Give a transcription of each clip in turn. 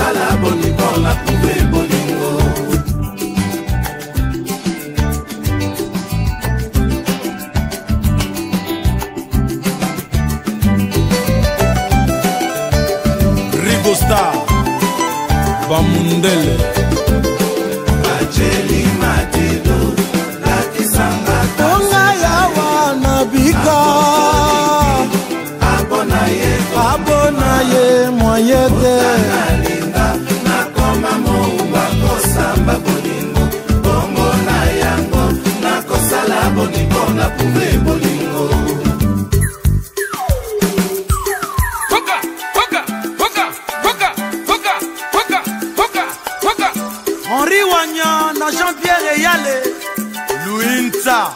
nakosala boni mpona prouve bolingo. Star Bamundele Ajeli Matido Lakisanga Tonga yawa nabika Abona ye moyete Nalinga nakoma moumba kosamba bolingo Bongo na yango nakosala boni mpona prouve bolingo. Henri Wagnan na Jean-Pierre Eyale Louinza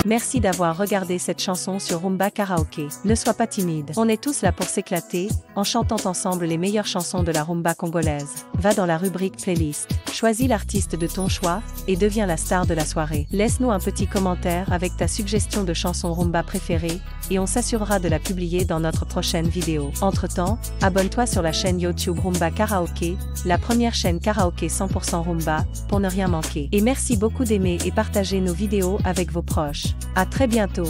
Merci d'avoir regardé cette chanson sur Rumba Karaoké. Ne sois pas timide. On est tous là pour s'éclater, en chantant ensemble les meilleures chansons de la rumba congolaise. Va dans la rubrique playlist, choisis l'artiste de ton choix, et deviens la star de la soirée. Laisse-nous un petit commentaire avec ta suggestion de chanson rumba préférée, et on s'assurera de la publier dans notre prochaine vidéo. Entre-temps, abonne-toi sur la chaîne YouTube Rumba Karaoké, la première chaîne karaoké 100% rumba, pour ne rien manquer. Et merci beaucoup d'aimer et partager nos vidéos avec vos proches. À très bientôt.